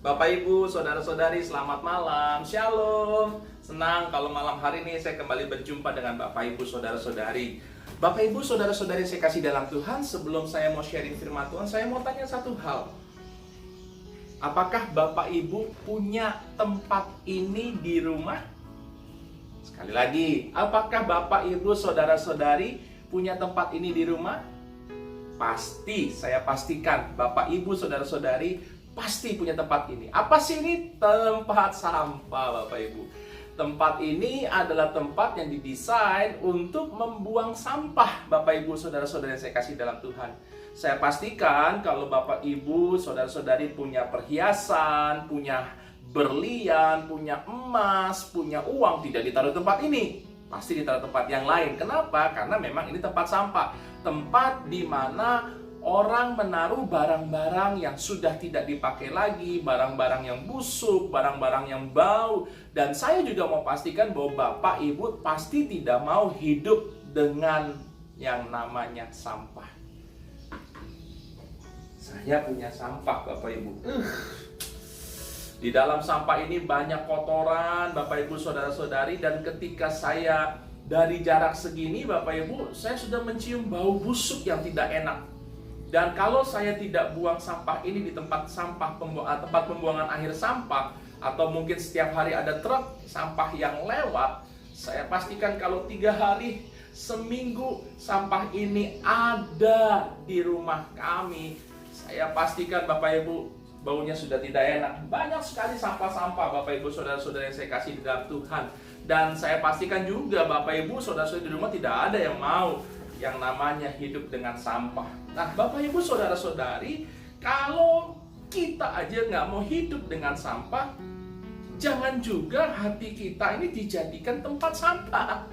Bapak Ibu, saudara-saudari, selamat malam. Shalom. Senang kalau malam hari ini saya kembali berjumpa dengan Bapak Ibu, saudara-saudari. Bapak Ibu, saudara-saudari saya kasih dalam Tuhan, sebelum saya mau sharing firman Tuhan, saya mau tanya satu hal. Apakah Bapak Ibu punya tempat ini di rumah? Sekali lagi, apakah Bapak Ibu, saudara-saudari punya tempat ini di rumah? Pasti, saya pastikan Bapak Ibu, saudara-saudari pasti punya tempat ini. Apa sih ini? Tempat sampah, Bapak Ibu. Tempat ini adalah tempat yang didesain untuk membuang sampah, Bapak Ibu, saudara-saudari yang saya kasih dalam Tuhan. Saya pastikan kalau Bapak Ibu, saudara-saudari punya perhiasan, punya berlian, punya emas, punya uang, tidak ditaruh di tempat ini. Pasti ditaruh tempat yang lain. Kenapa? Karena memang ini tempat sampah. Tempat di mana orang menaruh barang-barang yang sudah tidak dipakai lagi, barang-barang yang busuk, barang-barang yang bau. Dan saya juga mau pastikan bahwa Bapak Ibu pasti tidak mau hidup dengan yang namanya sampah. Saya punya sampah, Bapak Ibu. Di dalam sampah ini banyak kotoran, Bapak Ibu, saudara-saudari. Dan ketika saya dari jarak segini, Bapak Ibu, saya sudah mencium bau busuk yang tidak enak. Dan kalau saya tidak buang sampah ini di tempat sampah tempat pembuangan akhir sampah, atau mungkin setiap hari ada truk sampah yang lewat, saya pastikan kalau 3 hari seminggu sampah ini ada di rumah kami, saya pastikan Bapak Ibu baunya sudah tidak enak. Banyak sekali sampah-sampah Bapak Ibu, saudara-saudara yang saya kasih di dalam Tuhan. Dan saya pastikan juga Bapak Ibu, saudara-saudari di rumah tidak ada yang mau yang namanya hidup dengan sampah. Nah, Bapak Ibu, saudara-saudari, kalau kita aja nggak mau hidup dengan sampah, jangan juga hati kita ini dijadikan tempat sampah.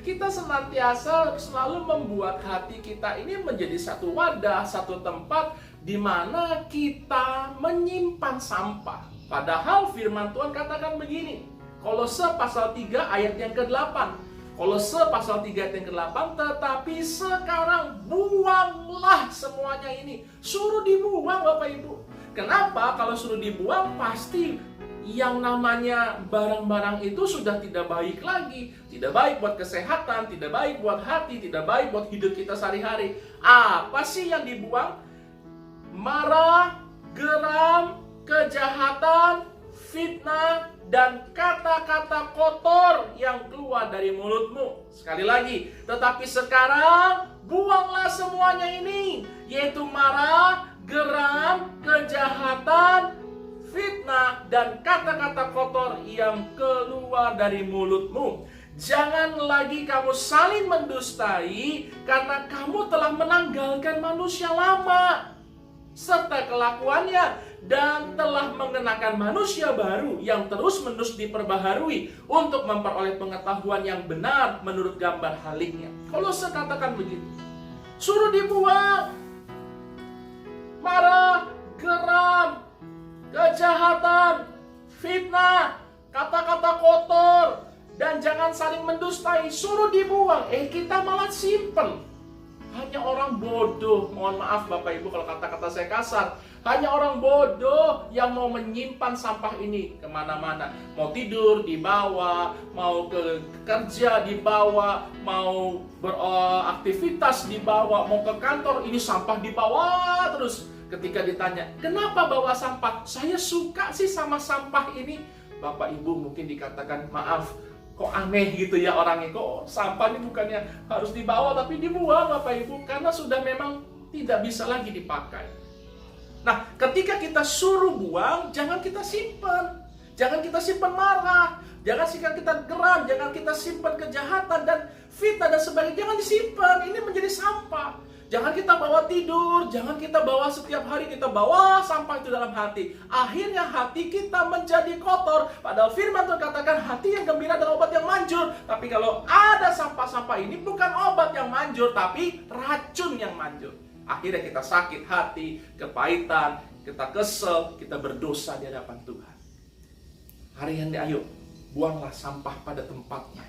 Kita senantiasa selalu membuat hati kita ini menjadi satu wadah, satu tempat di mana kita menyimpan sampah. Padahal firman Tuhan katakan begini, Kolose pasal 3 ayat yang ke-8. Kolose pasal 3 ayat yang ke-8, tetapi sekarang buanglah semuanya ini. Suruh dibuang Bapak Ibu. Kenapa? Kalau suruh dibuang pasti yang namanya barang-barang itu sudah tidak baik lagi. Tidak baik buat kesehatan, tidak baik buat hati, tidak baik buat hidup kita sehari-hari. Apa sih yang dibuang? Marah, geram, kejahatan, fitnah, dan kata-kata kotor yang keluar dari mulutmu. Sekali lagi, tetapi sekarang buanglah semuanya ini, yaitu marah, geram, kejahatan, fitnah, dan kata-kata kotor yang keluar dari mulutmu. Jangan lagi kamu saling mendustai, karena kamu telah menanggalkan manusia lama serta kelakuannya, dan telah mengenakan manusia baru yang terus-menerus diperbaharui untuk memperoleh pengetahuan yang benar menurut gambar haliknya. Kalau saya katakan begitu, suruh dibuang marah, geram, kejahatan, fitnah, kata-kata kotor, dan jangan saling mendustai. Suruh dibuang, kita malah simpen. Hanya orang bodoh, mohon maaf Bapak Ibu kalau kata-kata saya kasar, hanya orang bodoh yang mau menyimpan sampah ini kemana-mana. Mau tidur dibawa, mau ke kerja dibawa, mau beraktivitas dibawa, mau ke kantor ini sampah dibawa terus. Ketika ditanya, kenapa bawa sampah? Saya suka sih sama sampah ini. Bapak Ibu mungkin dikatakan, maaf, kok aneh gitu ya orangnya, kok sampah ini bukannya harus dibawa tapi dibuang Bapak Ibu, karena sudah memang tidak bisa lagi dipakai. Nah, ketika kita suruh buang, jangan kita simpan. Jangan kita simpan marah, jangan kita geram, jangan kita simpan kejahatan dan fitnah dan sebagainya, jangan disimpan. Ini menjadi sampah. Jangan kita bawa tidur, jangan kita bawa setiap hari kita bawa sampah itu dalam hati. Akhirnya hati kita menjadi kotor. Padahal firman Tuhan katakan hati yang gembira adalah obat yang manjur. Tapi kalau ada sampah-sampah ini bukan obat yang manjur, tapi racun yang manjur. Akhirnya kita sakit hati, kepahitan, kita kesel, kita berdosa di hadapan Tuhan. Hari ini ayo, buanglah sampah pada tempatnya.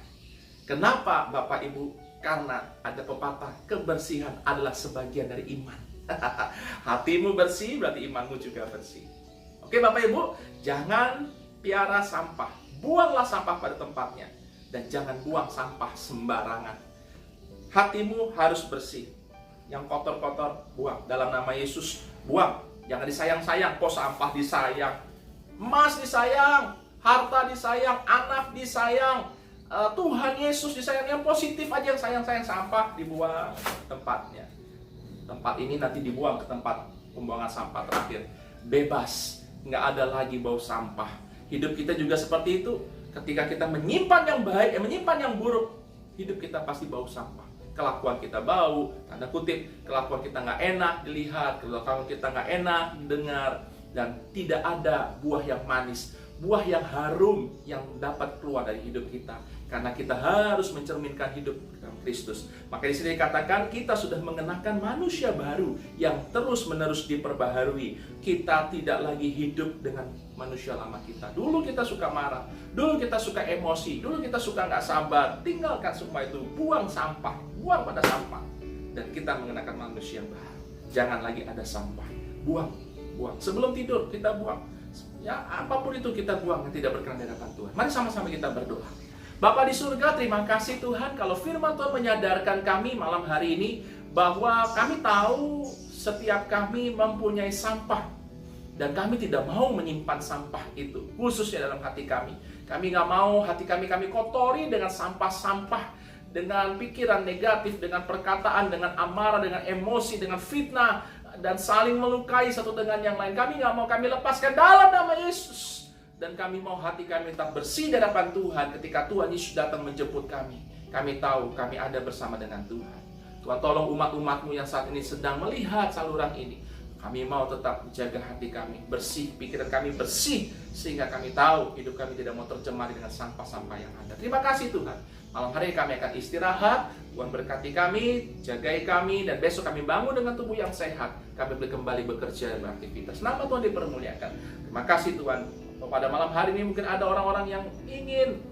Kenapa Bapak Ibu? Karena ada pepatah, kebersihan adalah sebagian dari iman. Hatimu bersih, berarti imanmu juga bersih. Oke Bapak Ibu, jangan piara sampah. Buanglah sampah pada tempatnya. Dan jangan buang sampah sembarangan. Hatimu harus bersih. Yang kotor-kotor, buang. Dalam nama Yesus, buang. Jangan disayang-sayang. Kok sampah disayang? Emas disayang, harta disayang, anak disayang, Tuhan Yesus disayang. Yang positif aja yang sayang-sayang. Sampah dibuang tempatnya. Tempat ini nanti dibuang ke tempat pembuangan sampah terakhir. Bebas, nggak ada lagi bau sampah. Hidup kita juga seperti itu. Ketika kita menyimpan yang baik, menyimpan yang buruk, hidup kita pasti bau sampah. Kelakuan kita bau, tanda kutip, kelakuan kita nggak enak dilihat, kelakuan kita nggak enak didengar, dan tidak ada buah yang manis, buah yang harum yang dapat keluar dari hidup kita. Karena kita harus mencerminkan hidup Kristus. Maka di sini dikatakan kita sudah mengenakan manusia baru yang terus-menerus diperbaharui. Kita tidak lagi hidup dengan manusia lama kita. Dulu kita suka marah, dulu kita suka emosi, dulu kita suka nggak sabar. Tinggalkan semua itu, buang sampah, buang pada sampah. Dan kita mengenakan manusia baru. Jangan lagi ada sampah, buang, buang. Sebelum tidur kita buang. Ya, apapun itu kita buang yang tidak berkenan di hadapan Tuhan. Mari sama-sama kita berdoa. Bapa di surga, terima kasih Tuhan kalau firman Tuhan menyadarkan kami malam hari ini bahwa kami tahu setiap kami mempunyai sampah dan kami tidak mau menyimpan sampah itu, khususnya dalam hati kami. Kami nggak mau hati kami kotori dengan sampah-sampah, dengan pikiran negatif, dengan perkataan, dengan amarah, dengan emosi, dengan fitnah, dan saling melukai satu dengan yang lain. Kami nggak mau, kami lepaskan dalam nama Yesus. Dan kami mau hati kami tetap bersih di hadapan Tuhan ketika Tuhan Yesus datang menjemput kami. Kami tahu kami ada bersama dengan Tuhan. Tuhan tolong umat-umat-Mu yang saat ini sedang melihat saluran ini. Kami mau tetap menjaga hati kami bersih, pikiran kami bersih, sehingga kami tahu hidup kami tidak mau tercemari dengan sampah-sampah yang ada. Terima kasih Tuhan. Malam hari kami akan istirahat. Tuhan berkati kami, jagai kami, dan besok kami bangun dengan tubuh yang sehat. Kami boleh kembali bekerja dan beraktivitas. Nama Tuhan dipermuliakan. Terima kasih Tuhan. Pada malam hari ini mungkin ada orang-orang yang ingin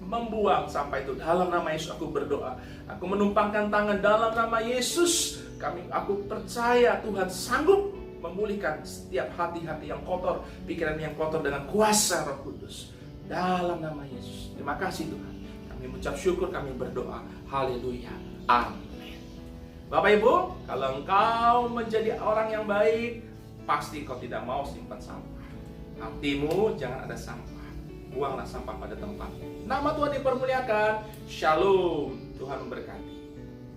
membuang sampah itu. Dalam nama Yesus aku berdoa. Aku menumpangkan tangan dalam nama Yesus. Aku percaya Tuhan sanggup memulihkan setiap hati-hati yang kotor, pikiran yang kotor dengan kuasa Roh Kudus. Dalam nama Yesus. Terima kasih Tuhan. Kami mengucap syukur, kami berdoa. Haleluya. Amin. Bapak Ibu, kalau engkau menjadi orang yang baik, pasti kau tidak mau simpan sampah. Hatimu jangan ada sampah. Buanglah sampah pada tempatnya. Nama Tuhan dipermuliakan. Shalom. Tuhan memberkati.